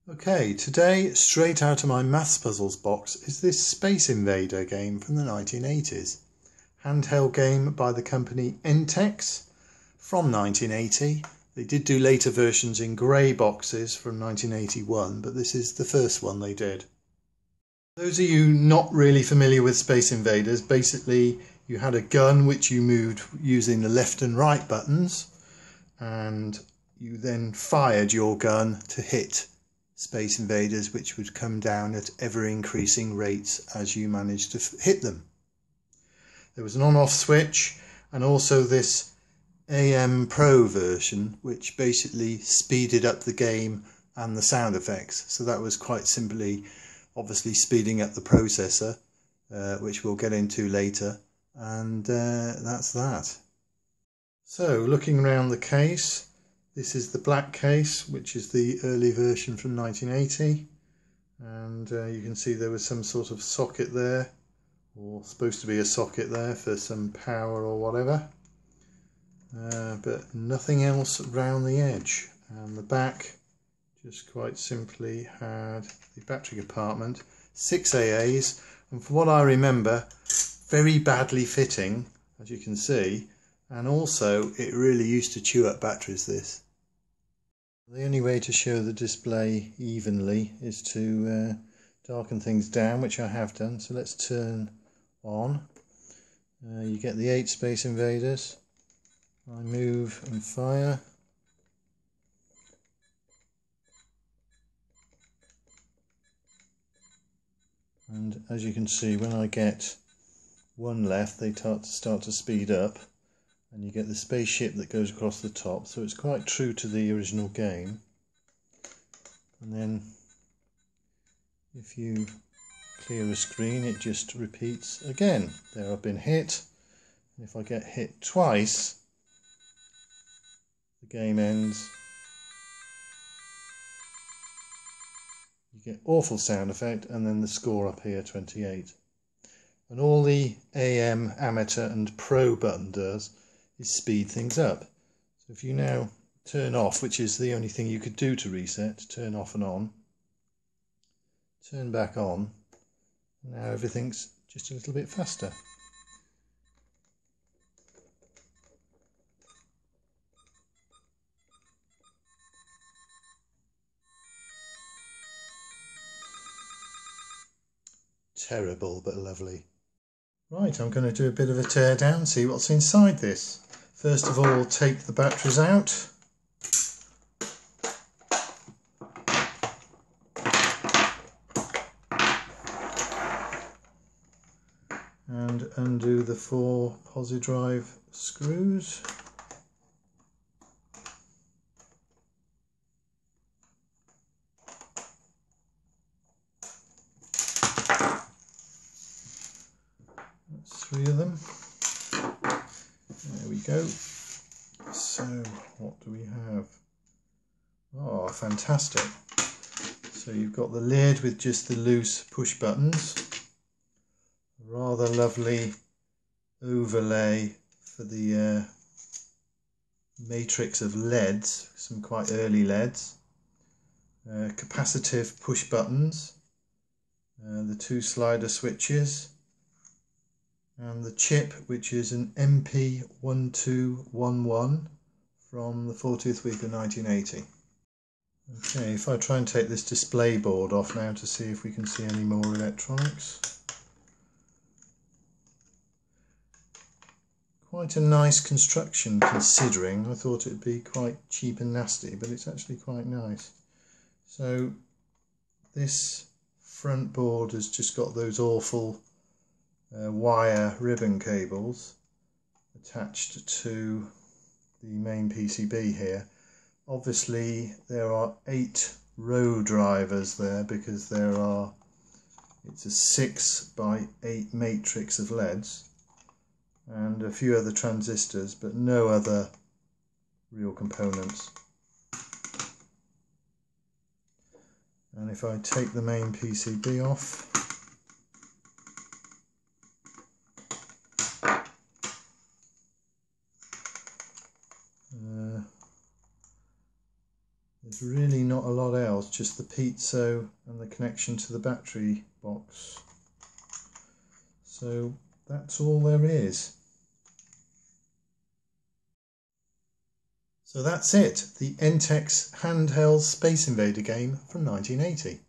Okay, today, straight out of my Maths Puzzles box, is this Space Invader game from the 1980s. Handheld game by the company Entex from 1980. They did do later versions in grey boxes from 1981, but this is the first one they did. Those of you not really familiar with Space Invaders, basically you had a gun which you moved using the left and right buttons, and you then fired your gun to hit Space Invaders, which would come down at ever increasing rates as you managed to hit them. There was an on-off switch, and also this AM Pro version, which basically speeded up the game and the sound effects. So that was quite simply, obviously, speeding up the processor, which we'll get into later, and that's that. So looking around the case, this is the black case, which is the early version from 1980, and you can see there was some sort of socket there, or supposed to be a socket there for some power or whatever, but nothing else around the edge. And the back just quite simply had the battery compartment, 6 AAs, and from what I remember, very badly fitting, as you can see, and also it really used to chew up batteries, this. The only way to show the display evenly is to darken things down, which I have done. So let's turn on. You get the 8 Space Invaders. I move and fire. And as you can see, when I get one left, they start to speed up. And you get the spaceship that goes across the top, so it's quite true to the original game. And then if you clear a screen, it just repeats again. There, I've been hit, and if I get hit twice, the game ends. You get awful sound effect, and then the score up here, 28. And all the AM, amateur and pro button does is speed things up. So if you now turn off, which is the only thing you could do to reset, turn off and on, turn back on, now everything's just a little bit faster. Terrible, but lovely. Right, I'm going to do a bit of a tear down, see what's inside this. First of all, take the batteries out. And undo the 4 posi-drive screws. That's 3 of them. There we go. So what do we have? Oh, fantastic. So you've got the lid with just the loose push buttons. A rather lovely overlay for the matrix of LEDs, some quite early LEDs. Capacitive push buttons. The 2 slider switches. And the chip, which is an MP1211 from the 40th week of 1980. Okay, if I try and take this display board off now to see if we can see any more electronics. Quite a nice construction considering. I thought it would be quite cheap and nasty, but it's actually quite nice. So this front board has just got those awful wire ribbon cables attached to the main PCB here. Obviously there are 8 row drivers there because it's a 6 by 8 matrix of LEDs and a few other transistors, but no other real components. And if I take the main PCB off, there's really not a lot else. else, just the piezo and the connection to the battery box. So that's all there is. So that's it, the Entex handheld Space Invader game from 1980.